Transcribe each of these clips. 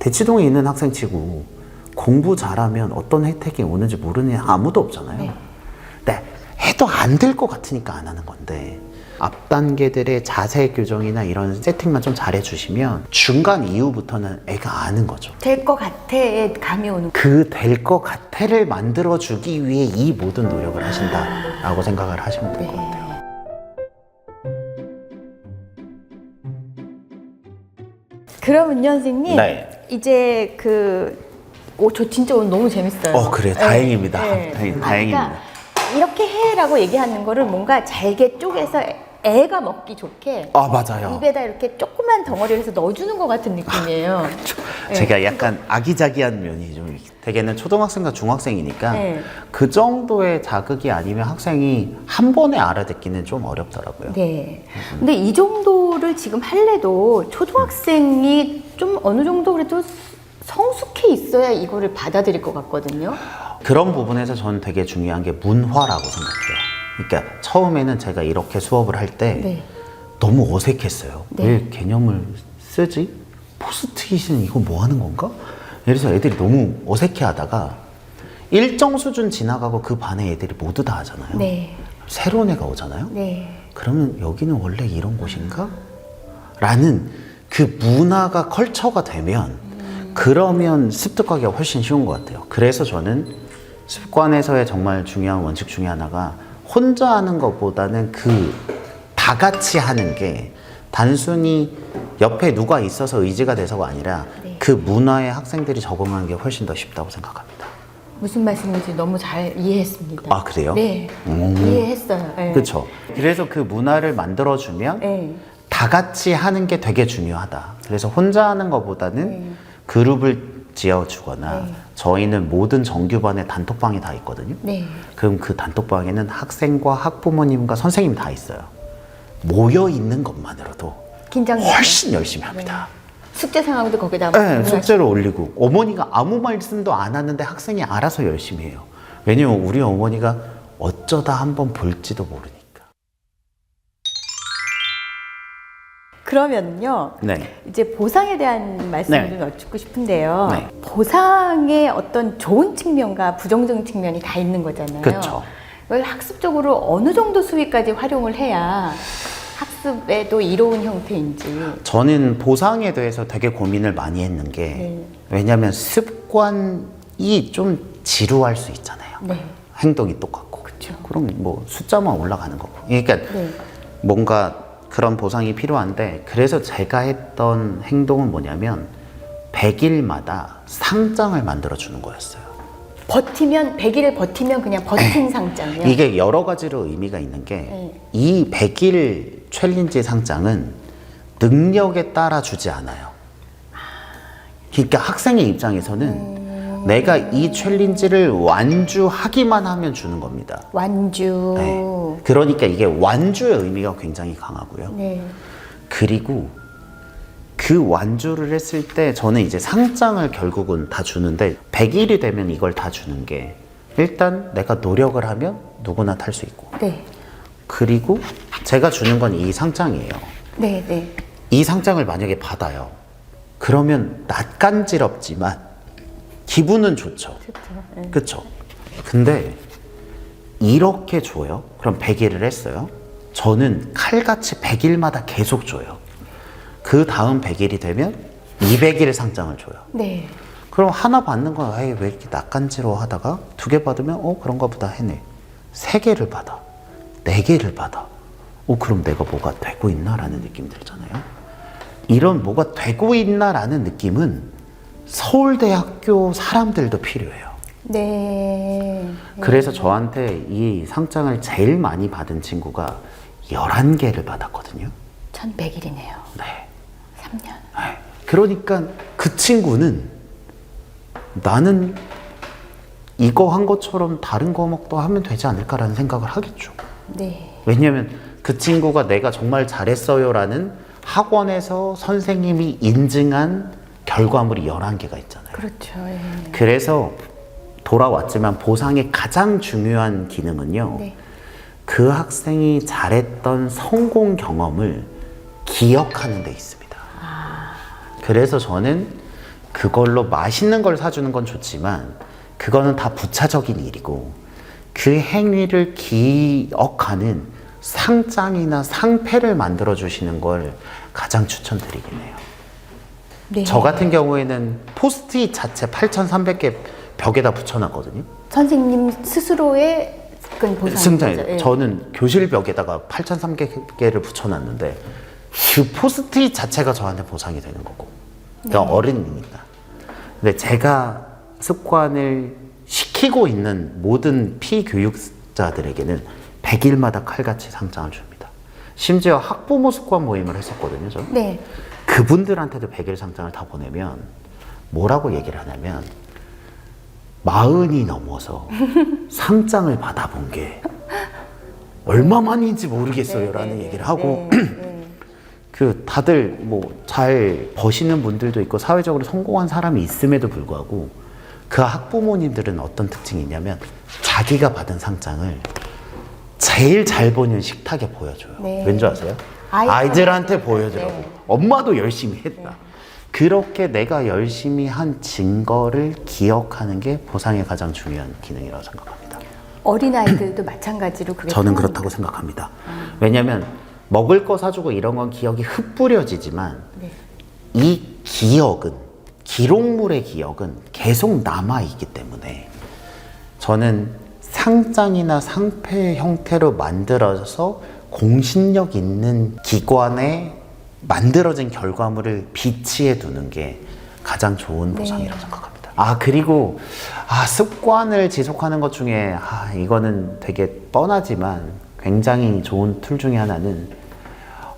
대치동에 있는 학생치고 공부 잘하면 어떤 혜택이 오는지 모르는 애 아무도 없잖아요. 네. 근데 해도 안 될 것 같으니까 안 하는 건데, 앞 단계들의 자세 교정이나 이런 세팅만 좀 잘해주시면 중간 이후부터는 애가 아는 거죠. 될 것 같아에 감이 오는. 그 될 것 같아를 만들어주기 위해 이 모든 노력을 하신다라고 생각을 하시면 될 것 같아요. 그러면요, 선생님. 네. 이제 저 진짜 오늘 너무 재밌어요. 그래, 네. 다행입니다. 네. 다행입니다. 그러니까 이렇게 해라고 얘기하는 거를 뭔가 잘게 쪼개서 애가 먹기 좋게 맞아요. 입에다 이렇게 조그만 덩어리를 해서 넣어주는 것 같은 느낌이에요. 네. 제가 약간 아기자기한 면이 좀 대개는 초등학생과 중학생이니까 네. 그 정도의 자극이 아니면 학생이 한 번에 알아듣기는 좀 어렵더라고요. 네. 근데 이 정도를 지금 할래도 초등학생이 좀 어느 정도 그래도 성숙해 있어야 이거를 받아들일 것 같거든요. 그런 부분에서 저는 되게 중요한 게 문화라고 생각해요. 그러니까 처음에는 제가 이렇게 수업을 할 때 네. 너무 어색했어요. 네. 왜 개념을 쓰지? 포스트잇은 이거 뭐 하는 건가? 그래서 애들이 너무 어색해 하다가 일정 수준 지나가고 그 반에 애들이 모두 다 하잖아요. 네. 새로운 애가 오잖아요. 네. 그러면 여기는 원래 이런 곳인가? 라는 그 문화가 컬처가 되면 그러면 습득하기가 훨씬 쉬운 것 같아요. 그래서 저는 습관에서의 정말 중요한 원칙 중에 하나가 혼자 하는 것보다는 다 같이 하는 게 단순히 옆에 누가 있어서 의지가 돼서가 아니라 네. 그 문화에 학생들이 적응하는 게 훨씬 더 쉽다고 생각합니다. 무슨 말씀인지 너무 잘 이해했습니다. 아, 그래요? 네. 이해했어요. 네. 그렇죠. 그래서 그 문화를 만들어주면 네. 다 같이 하는 게 되게 중요하다. 그래서 혼자 하는 것보다는 그룹을 지어주거나 저희는 모든 정규반에 단톡방이 다 있거든요. 네. 그럼 그 단톡방에는 학생과 학부모님과 선생님 다 있어요. 모여 있는 것만으로도 긴장돼요. 훨씬 열심히 합니다. 숙제 상황도 거기다. 네, 숙제를 올리고 어머니가 아무 말씀도 안 하는데 학생이 알아서 열심히 해요. 왜냐면 우리 어머니가 어쩌다 한번 볼지도 모르니까. 그러면요. 네. 이제 보상에 대한 말씀을 네. 좀 여쭙고 싶은데요. 네. 보상의 어떤 좋은 측면과 부정적인 측면이 다 있는 거잖아요. 그쵸. 이걸 학습적으로 어느 정도 수위까지 활용을 해야 학습에도 이로운 형태인지. 저는 보상에 대해서 되게 고민을 많이 했는 게 왜냐면 습관이 좀 지루할 수 있잖아요. 네. 행동이 똑같고. 그쵸. 그럼 뭐 숫자만 올라가는 거고. 그러니까 네. 뭔가 그런 보상이 필요한데, 그래서 제가 했던 행동은 뭐냐면 100일마다 상장을 만들어 주는 거였어요. 버티면 100일을 버티면 그냥 버틴 상장이요. 이게 여러 가지로 의미가 있는 게 이 100일 챌린지 상장은 능력에 따라 주지 않아요. 그러니까 학생의 입장에서는 내가 이 챌린지를 완주하기만 하면 주는 겁니다. 완주. 네. 그러니까 이게 완주의 의미가 굉장히 강하고요. 네. 그리고 그 완주를 했을 때 저는 이제 상장을 결국은 다 주는데 100일이 되면 이걸 다 주는 게 일단 내가 노력을 하면 누구나 탈 수 있고, 네. 그리고 제가 주는 건 이 상장이에요. 네. 네. 이 상장을 만약에 받아요. 그러면 낯간지럽지만 기분은 좋죠. 그쵸? 근데 이렇게 줘요? 그럼 100일을 했어요. 저는 칼같이 100일마다 계속 줘요. 그 다음 100일이 되면 200일 상장을 줘요. 네. 그럼 하나 받는 건 왜 이렇게 낯간지러워 하다가 2개 받으면 그런가 보다 해내. 3개를 받아. 4개를 받아. 그럼 내가 뭐가 되고 있나? 라는 느낌이 들잖아요. 이런 뭐가 되고 있나? 라는 느낌은 서울대학교 사람들도 필요해요. 네. 그래서 저한테 이 상장을 제일 많이 받은 친구가 11개를 받았거든요. 1100일이네요. 네. 3년. 네. 그러니까 그 친구는 나는 이거 한 것처럼 다른 과목도 하면 되지 않을까라는 생각을 하겠죠. 네. 왜냐하면 그 친구가 내가 정말 잘했어요라는 학원에서 선생님이 인증한 결과물이 11개가 있잖아요. 그렇죠. 예. 그래서 돌아왔지만 보상의 가장 중요한 기능은요. 네. 그 학생이 잘했던 성공 경험을 기억하는 데 있습니다. 그래서 저는 그걸로 맛있는 걸 사주는 건 좋지만 그거는 다 부차적인 일이고 그 행위를 기억하는 상장이나 상패를 만들어 주시는 걸 가장 추천드리긴 해요. 네. 저 같은 경우에는 포스트잇 자체 8,300개 벽에다 붙여놨거든요. 선생님 스스로의 그건 보상인 승자예요. 거죠. 예. 저는 교실 벽에다가 8,300개를 붙여놨는데 그 포스트잇 자체가 저한테 보상이 되는 거고. 그러니까 어른이니까. 근데 제가 습관을 시키고 있는 모든 피교육자들에게는 100일마다 칼같이 상장을 줍니다. 심지어 학부모 습관 모임을 했었거든요. 저. 네. 그분들한테도 100일 상장을 다 보내면 뭐라고 얘기를 하냐면 40이 넘어서 상장을 받아본 게 얼마만인지 모르겠어요 라는 얘기를 하고 그 다들 뭐 잘 버시는 분들도 있고 사회적으로 성공한 사람이 있음에도 불구하고 그 학부모님들은 어떤 특징이 있냐면 자기가 받은 상장을 제일 잘 보는 식탁에 보여줘요. 네. 왠지 아세요? 아이들한테 보여주라고. 네. 엄마도 열심히 했다. 그렇게 내가 열심히 한 증거를 기억하는 게 보상의 가장 중요한 기능이라고 생각합니다. 어린아이들도 마찬가지로 그게 저는 필요합니다. 그렇다고 생각합니다. 왜냐하면 먹을 거 사주고 이런 건 기억이 흩뿌려지지만 네. 이 기억은 기록물의 기억은 계속 남아있기 때문에 저는 상장이나 상패 형태로 만들어서 공신력 있는 기관에 만들어진 결과물을 비치해 두는 게 가장 좋은 보상이라고 생각합니다. 그리고 습관을 지속하는 것 중에 이거는 되게 뻔하지만 굉장히 좋은 툴 중에 하나는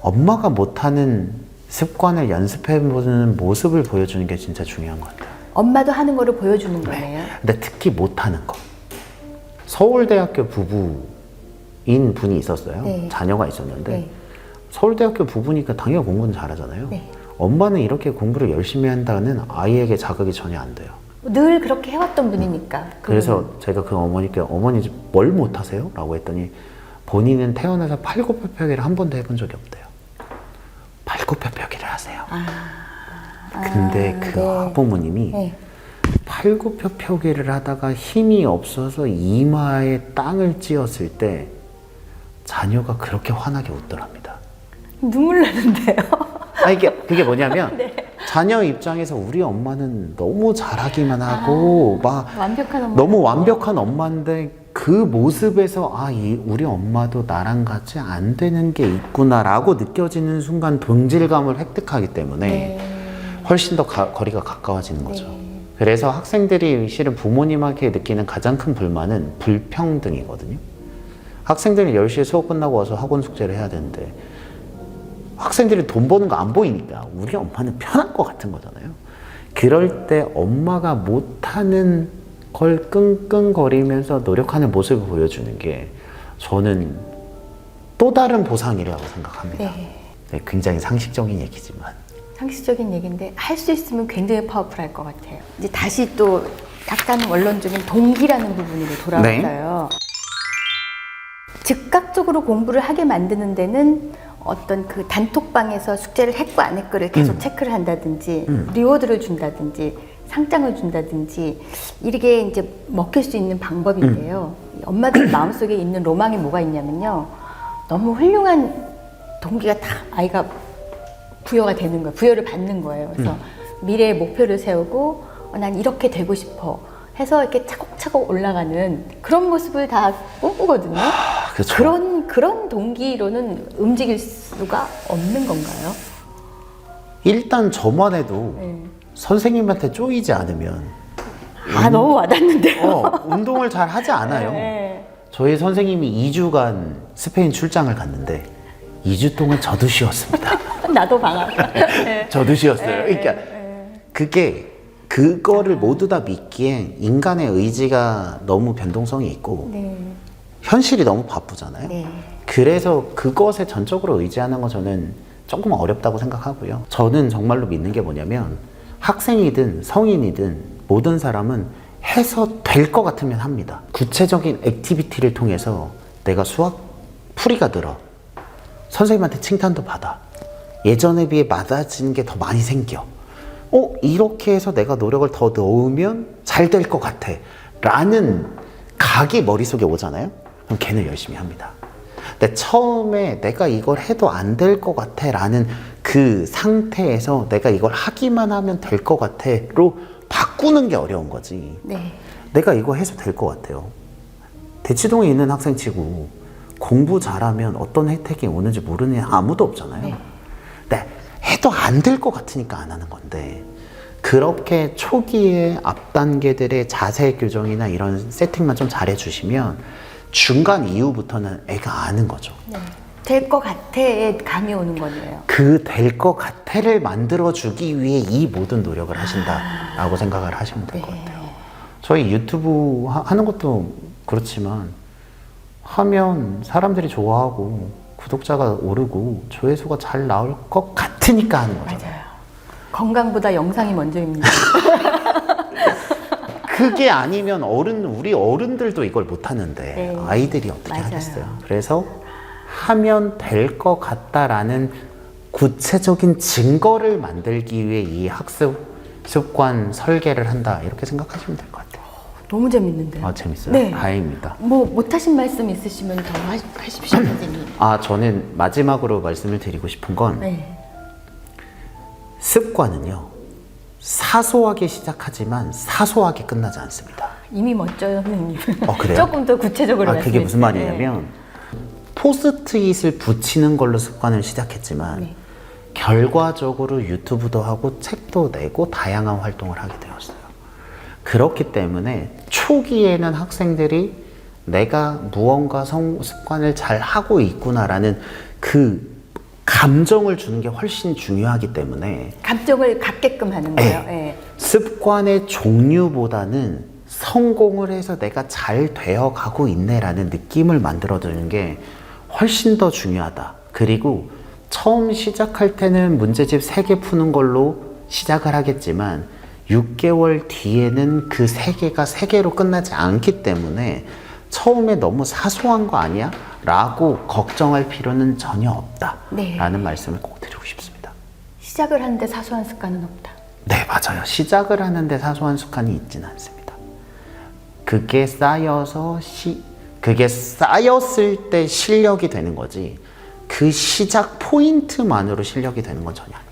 엄마가 못하는 습관을 연습해보는 모습을 보여주는 게 진짜 중요한 것 같아요. 엄마도 하는 거를 보여주는 거네요. 근데 특히 못하는 거. 서울대학교 부부인 분이 있었어요. 네. 자녀가 있었는데 네. 서울대학교 부부니까 당연히 공부는 잘하잖아요. 네. 엄마는 이렇게 공부를 열심히 한다는 아이에게 자극이 전혀 안 돼요. 늘 그렇게 해왔던 분이니까. 그래서 제가 그 어머니께 어머니 뭘 못하세요? 라고 했더니 본인은 태어나서 팔굽혀펴기를 한 번도 해본 적이 없대요. 팔굽혀펴기를 하세요. 근데 그 네. 학부모님이 네. 팔굽혀펴기를 하다가 힘이 없어서 이마에 땅을 찧었을 때 자녀가 그렇게 환하게 웃더랍니다. 눈물 나는데요. 그게 뭐냐면 자녀 입장에서 우리 엄마는 너무 잘하기만 하고 막 완벽한 엄마. 너무 완벽한 엄마인데 그 모습에서 우리 엄마도 나랑 같이 안 되는 게 있구나라고 느껴지는 순간 동질감을 획득하기 때문에 훨씬 더 거리가 가까워지는 거죠. 그래서 학생들이 실은 부모님에게 느끼는 가장 큰 불만은 불평등이거든요. 학생들이 10시에 수업 끝나고 와서 학원 숙제를 해야 되는데 학생들이 돈 버는 거 안 보이니까 우리 엄마는 편한 것 같은 거잖아요. 그럴 때 엄마가 못하는 걸 끙끙거리면서 노력하는 모습을 보여주는 게 저는 또 다른 보상이라고 생각합니다. 네, 굉장히 상식적인 얘기지만 상식적인 얘기인데 할 수 있으면 굉장히 파워풀할 것 같아요. 이제 다시 또 약간 원론적인 동기라는 부분으로 돌아왔어요. 즉각적으로 공부를 하게 만드는 데는 어떤 그 단톡방에서 숙제를 했고 안 했고를 계속 체크를 한다든지 리워드를 준다든지 상장을 준다든지 이렇게 이제 먹힐 수 있는 방법인데요. 엄마들 마음속에 있는 로망이 뭐가 있냐면요. 너무 훌륭한 동기가 다 아이가 부여가 되는 거예요. 부여를 받는 거예요. 그래서 미래의 목표를 세우고 난 이렇게 되고 싶어 해서 이렇게 차곡차곡 올라가는 그런 모습을 다 꿈꾸거든요. 그렇죠. 그런 동기로는 움직일 수가 없는 건가요? 일단 저만 해도 선생님한테 쪼이지 않으면 너무 와닿는데요. 운동을 잘 하지 않아요. 네. 저희 선생님이 2주간 스페인 출장을 갔는데 2주 동안 저도 쉬었습니다. 나도 방학. 저도 쉬었어요. 그러니까 그거를 모두 다 믿기에 인간의 의지가 너무 변동성이 있고 현실이 너무 바쁘잖아요. 그래서 그것에 전적으로 의지하는 거 저는 조금 어렵다고 생각하고요. 저는 정말로 믿는 게 뭐냐면 학생이든 성인이든 모든 사람은 해서 될 것 같으면 합니다. 구체적인 액티비티를 통해서 내가 수학 풀이가 늘어. 선생님한테 칭찬도 받아. 예전에 비해 맞아지는 게 더 많이 생겨. 이렇게 해서 내가 노력을 더 넣으면 잘 될 것 같아 라는 각이 머릿속에 오잖아요. 그럼 걔는 열심히 합니다. 근데 처음에 내가 이걸 해도 안 될 것 같아 라는 그 상태에서 내가 이걸 하기만 하면 될 것 같아로 바꾸는 게 어려운 거지. 네. 내가 이거 해서 될 것 같아요. 대치동에 있는 학생 치고 공부 잘하면 어떤 혜택이 오는지 모르는 애 아무도 없잖아요. 네. 근데 해도 안 될 것 같으니까 안 하는 건데, 그렇게 초기에 앞 단계들의 자세 교정이나 이런 세팅만 좀 잘해 주시면 중간 이후부터는 애가 아는 거죠. 네. 될 것 같아에 감이 오는 거네요. 그 될 것 같아를 만들어 주기 위해 이 모든 노력을 하신다라고 생각을 하시면 될 것 같아요. 저희 유튜브 하는 것도 그렇지만 하면 사람들이 좋아하고 구독자가 오르고 조회수가 잘 나올 것 같으니까 하는 거잖아요. 맞아요. 건강보다 영상이 먼저입니다. 그게 아니면 우리 어른들도 이걸 못 하는데 네. 아이들이 어떻게 맞아요. 하겠어요. 그래서 하면 될 것 같다라는 구체적인 증거를 만들기 위해 이 학습 습관 설계를 한다, 이렇게 생각하시면 될 것 같아요. 너무 재밌는데요. 아, 재밌어요? 네. 다행입니다. 뭐 못하신 말씀 있으시면 더 하십시오, 선생님. 저는 마지막으로 말씀을 드리고 싶은 건 네. 습관은요, 사소하게 시작하지만 사소하게 끝나지 않습니다. 이미 멋져요, 선생님. 그래요? 조금 더 구체적으로 그게 말씀해 무슨 주세요. 말이냐면 포스트잇을 붙이는 걸로 습관을 시작했지만 네. 결과적으로 유튜브도 하고 책도 내고 다양한 활동을 하게 되었어요. 그렇기 때문에 초기에는 학생들이 내가 무언가 습관을 잘 하고 있구나라는 그 감정을 주는 게 훨씬 중요하기 때문에 감정을 갖게끔 하는 거예요. 네. 네. 습관의 종류보다는 성공을 해서 내가 잘 되어 가고 있네라는 느낌을 만들어주는 게 훨씬 더 중요하다. 그리고 처음 시작할 때는 문제집 3개 푸는 걸로 시작을 하겠지만 6개월 뒤에는 그 3개가 3개로 끝나지 않기 때문에 처음에 너무 사소한 거 아니야? 라고 걱정할 필요는 전혀 없다. 네. 라는 말씀을 꼭 드리고 싶습니다. 시작을 하는데 사소한 습관은 없다. 네, 맞아요. 시작을 하는데 사소한 습관이 있지는 않습니다. 그게 쌓였을 때 실력이 되는 거지, 그 시작 포인트만으로 실력이 되는 건 전혀 아닙니다.